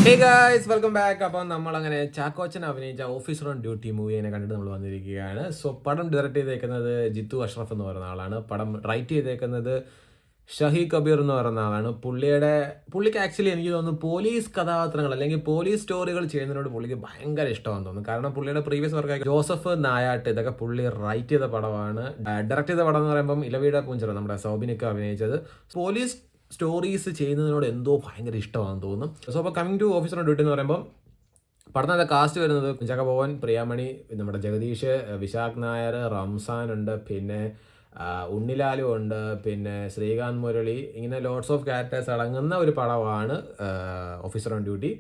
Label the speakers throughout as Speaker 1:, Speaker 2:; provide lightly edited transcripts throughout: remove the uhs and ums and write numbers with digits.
Speaker 1: Hey guys welcome back. അപ്പം നമ്മളങ്ങനെ ചാക്കോച്ചൻ അഭിനയിച്ച ഓഫീസർ ഓൺ ഡ്യൂട്ടി മൂവിനെ കണ്ടിട്ട് നമ്മൾ വന്നിരിക്കുകയാണ്. സോ പടം ഡയറക്റ്റ് ചെയ്തേക്കുന്നത് ജിത്തു അഷ്റഫ് എന്ന് പറയുന്ന ആളാണ്. പടം റൈറ്റ് ചെയ്തേക്കുന്നത് ഷഹി കബീർ എന്ന് പറയുന്ന ആളാണ്. പുള്ളിക്ക് ആക്ച്വലി എനിക്ക് തോന്നുന്നു പോലീസ് കഥാപാത്രങ്ങൾ അല്ലെങ്കിൽ പോലീസ് സ്റ്റോറികൾ ചെയ്യുന്നതിനോട് പുള്ളിക്ക് ഭയങ്കര ഇഷ്ടമാണെന്ന് തോന്നുന്നു. കാരണം പുള്ളിയുടെ പ്രീവിയസ് വർക്കായി ജോസഫ് നായാട്ട് ഇതൊക്കെ പുള്ളി റൈറ്റ് ചെയ്ത പടമാണ്. ഡയറക്റ്റ് ചെയ്ത പടം എന്ന് പറയുമ്പോൾ ഇലവീട പൂഞ്ചിറ നമ്മുടെ സൗബിനൊക്കെ അഭിനയിച്ചത്. പോലീസ് സ്റ്റോറീസ് ചെയ്യുന്നതിനോട് എന്തോ ഭയങ്കര ഇഷ്ടമാണെന്ന് തോന്നുന്നു. സോ അപ്പോൾ coming to officer on duty എന്ന് പറയുമ്പോൾ പടത്തിനകത്ത് കാസ്റ്റ് വരുന്നത് ജഗഭവൻ, പ്രിയാമണി, നമ്മുടെ ജഗദീഷ്, വിശാഖ് നായർ, റംസാൻ ഉണ്ട്, പിന്നെ ഉണ്ണിലാലു ഉണ്ട്, പിന്നെ ശ്രീകാന്ത് മുരളി, ഇങ്ങനെ ലോട്ട്സ് ഓഫ് ക്യാരക്ടേഴ്സ് അടങ്ങുന്ന ഒരു പടമാണ് ഓഫീസർ ഓൺ ഡ്യൂട്ടി.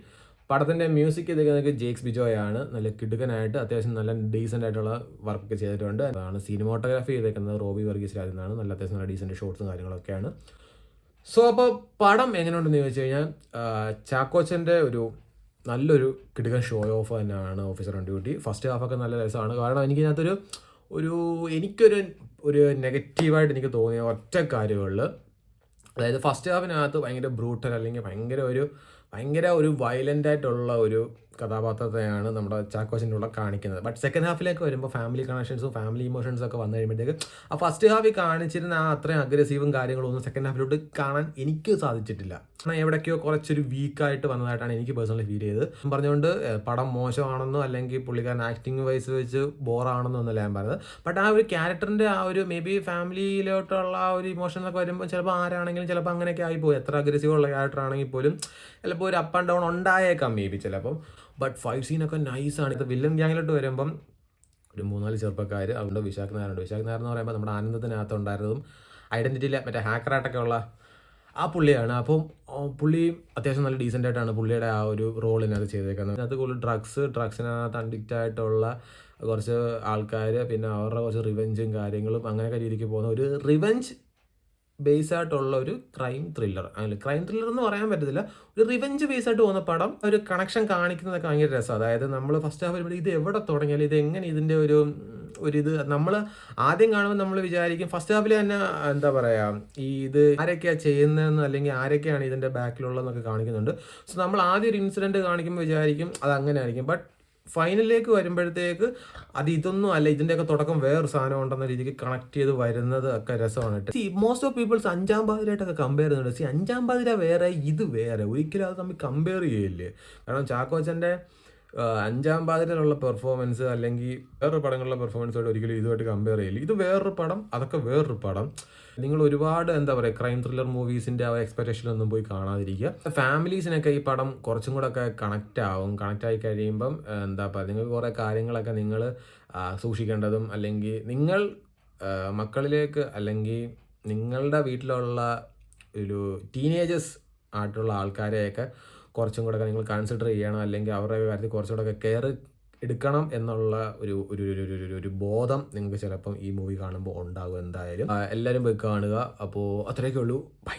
Speaker 1: പടത്തിൻ്റെ മ്യൂസിക് ചെയ്തേക്കുന്നത് ജേക്സ് ബിജോയാണ്. നല്ല കിടുക്കനായിട്ട് അത്യാവശ്യം നല്ല ഡീസൻ്റ് ആയിട്ടുള്ള വർക്ക് ചെയ്തിട്ടുണ്ട്. അതാണ് സിനിമോട്ടോഗ്രാഫി ചെയ്തേക്കുന്നത് റോബി വർഗീസ് രാജ് എന്നാണ്. നല്ല അത്യാവശ്യം നല്ല ഡീസൻ്റ് ഷോട്ട്സും കാര്യങ്ങളൊക്കെയാണ്. സോ അപ്പോൾ പടം എങ്ങനെയുണ്ടെന്ന് ചോദിച്ചു കഴിഞ്ഞാൽ ചാക്കോച്ചൻ്റെ നല്ലൊരു കിടുക്കൻ ഷോ ഓഫ് തന്നെയാണ് ഓഫീസർ ഓൺ ഡ്യൂട്ടി. ഫസ്റ്റ് ഹാഫൊക്കെ നല്ല രസമാണ്. കാരണം എനിക്കതിനകത്തൊരു ഒരു നെഗറ്റീവായിട്ട് എനിക്ക് തോന്നിയ ഒറ്റ കാര്യങ്ങളിൽ, അതായത് ഫസ്റ്റ് ഹാഫിനകത്ത് ഭയങ്കര ബ്രൂട്ടൽ അല്ലെങ്കിൽ ഭയങ്കര ഒരു വയലൻ്റ് ആയിട്ടുള്ള ഒരു കഥാപാത്രത്തെയാണ് നമ്മുടെ ചാക്കോച്ചൻ്റെ ഉള്ള കാണിക്കുന്നത്. ബട്ട് സെക്കൻഡ് ഹാഫിലേക്ക് വരുമ്പോൾ ഫാമിലി കണക്ഷൻസും ഫാമിലി ഇമോഷൻസും ഒക്കെ വന്നു കഴിയുമ്പോഴത്തേക്ക് ആ ഫസ്റ്റ് ഹാഫിൽ കാണിച്ചിരുന്ന അത്രയും അഗ്രസീവും കാര്യങ്ങളൊന്നും സെക്കൻഡ് ഹാഫിലോട്ട് കാണാൻ എനിക്ക് സാധിച്ചിട്ടില്ല. കാരണം എവിടേക്കോ കുറച്ചൊരു വീക്കായിട്ട് വന്നതായിട്ടാണ് എനിക്ക് പേഴ്സണലി ഫീൽ ചെയ്തത്. പറഞ്ഞുകൊണ്ട് പടം മോശമാണെന്നോ അല്ലെങ്കിൽ പുള്ളിക്കാരൻ ആക്ടിങ് വൈസ് വെച്ച് ബോറാണെന്നോ ഒന്നല്ല ഞാൻ പറഞ്ഞത്. ബട്ട് ആ ഒരു ക്യാരക്ടറിൻ്റെ മേ ബി ഫാമിലിയിലോട്ടുള്ള ഒരു ഇമോഷൻസൊക്കെ വരുമ്പോൾ ചിലപ്പോൾ ആരാണെങ്കിലും ചിലപ്പോൾ അങ്ങനെയൊക്കെ ആയിപ്പോയി. എത്ര അഗ്രസീവുള്ള ക്യാരക്ടർ ആണെങ്കിൽ പോലും ചിലപ്പോൾ ഒരു അപ്പ് ആൻഡ് ഡൗൺ ഉണ്ടായേക്കാം മേ ബി ചിലപ്പം. ബട്ട് ഫൈറ്റ് സീനൊക്കെ നൈസാണ്. ഇത് വില്ലൻ ഗ്യാങ്ങിലോട്ട് വരുമ്പം ഒരു 3-4 ചെറുപ്പക്കാർ അതുകൊണ്ട് വിശാഖ് നായർ എന്ന് പറയുമ്പോൾ നമ്മുടെ ആനന്ദത്തിനകത്ത് ഉണ്ടായിരുന്നതും ഐഡൻറ്റിറ്റിയിലെ മറ്റേ ഹാക്കറായിട്ടൊക്കെ ഉള്ള ആ പുള്ളിയാണ്. അപ്പം പുള്ളി അത്യാവശ്യം നല്ല ഡീസൻ്റ് ആയിട്ടാണ് പുള്ളിയുടെ ആ ഒരു റോളിനകത്ത് ചെയ്തേക്കുന്നത്. അതിനകത്ത് കൂടുതൽ ഡ്രഗ്സിനകത്ത് അഡിക്റ്റ് ആയിട്ടുള്ള കുറച്ച് ആൾക്കാർ, പിന്നെ അവരുടെ കുറച്ച് റിവെഞ്ചും കാര്യങ്ങളും അങ്ങനെയൊക്കെ രീതിക്ക് പോകുന്ന ഒരു റിവെഞ്ച് ബേസ് ആയിട്ടുള്ള ഒരു ക്രൈം ത്രില്ലർ എന്ന് പറയാൻ പറ്റത്തില്ല, ഒരു റിവെഞ്ച് ബേസ് ആയിട്ട് പോകുന്ന പടം. ഒരു കണക്ഷൻ കാണിക്കുന്നതൊക്കെ ഭയങ്കര രസം. അതായത് നമ്മൾ ഫസ്റ്റ് ഹാഫ് വരുമ്പോൾ ഇത് എവിടെ തുടങ്ങിയാലും ഇത് എങ്ങനെ ഇതിൻ്റെ ഇത് നമ്മൾ ആദ്യം കാണുമ്പോൾ നമ്മൾ വിചാരിക്കും ഫസ്റ്റ് ഹാഫിൽ തന്നെ എന്താ പറയുക ഇത് ആരൊക്കെയാണ് ചെയ്യുന്നതെന്ന് അല്ലെങ്കിൽ ആരൊക്കെയാണ് ഇതിൻ്റെ ബാക്കിലുള്ളതെന്നൊക്കെ കാണിക്കുന്നുണ്ട്. സോ നമ്മൾ ആദ്യം ഒരു ഇൻസിഡൻറ്റ് കാണിക്കുമ്പോൾ വിചാരിക്കും അത് അങ്ങനെ ആയിരിക്കും. ബട്ട് ഫൈനലിലേക്ക് വരുമ്പോഴത്തേക്ക് ഇതൊന്നും അല്ല, ഇതിൻ്റെയൊക്കെ തുടക്കം വേറൊരു സാധനം ഉണ്ടെന്ന രീതിക്ക് കണക്ട് ചെയ്ത് വരുന്നത് ഒക്കെ രസമാണ്. മോസ്റ്റ് ഓഫ് പീപ്പിൾസ് അഞ്ചാം പാതിരായിട്ടൊക്കെ കമ്പയർ ചെയ്യുന്നുണ്ട്. അഞ്ചാം പാതിര വേറെ, ഇത് വേറെ, ഒരിക്കലും അത് തമ്മിൽ കമ്പയർ ചെയ്യില്ലേ. കാരണം ചാക്കോച്ചൻ്റെ അഞ്ചാം പാതിരയിലുള്ള പെർഫോമൻസ് അല്ലെങ്കിൽ വേറൊരു പടങ്ങളിലെ പെർഫോമൻസായിട്ട് ഒരിക്കലും ഇതുമായിട്ട് കമ്പയർ ചെയ്യില്ല. ഇത് വേറൊരു പടം, അതൊക്കെ വേറൊരു പടം. നിങ്ങൾ ഒരുപാട് എന്താ പറയുക ക്രൈം ത്രില്ലർ മൂവീസിൻ്റെ ആ എക്സ്പെക്ടേഷനൊന്നും പോയി കാണാതിരിക്കുക. ഫാമിലീസിനൊക്കെ ഈ പടം കുറച്ചും കൂടെ ഒക്കെ കണക്റ്റ് ആയി കഴിയുമ്പം എന്താ പറയുക നിങ്ങൾക്ക് കുറേ കാര്യങ്ങളൊക്കെ നിങ്ങൾ സൂക്ഷിക്കേണ്ടതും അല്ലെങ്കിൽ നിങ്ങൾ മക്കളിലേക്ക് അല്ലെങ്കിൽ നിങ്ങളുടെ വീട്ടിലുള്ള ഒരു ടീനേജേഴ്സ് ആയിട്ടുള്ള ആൾക്കാരെയൊക്കെ കുറച്ചും കൂടെ നിങ്ങൾ കൺസിഡർ ചെയ്യണം, അല്ലെങ്കിൽ അവരുടെ കാര്യത്തിൽ കുറച്ചും കൂടെ കെയർ എടുക്കണം എന്നുള്ള ഒരു ബോധം നിങ്ങൾക്ക് ചിലപ്പം ഈ മൂവി കാണുമ്പോൾ ഉണ്ടാകും. എന്തായാലും എല്ലാവരും പോയി കാണുക. അപ്പോൾ അത്രയൊക്കെ ഉള്ളൂ. ബൈ.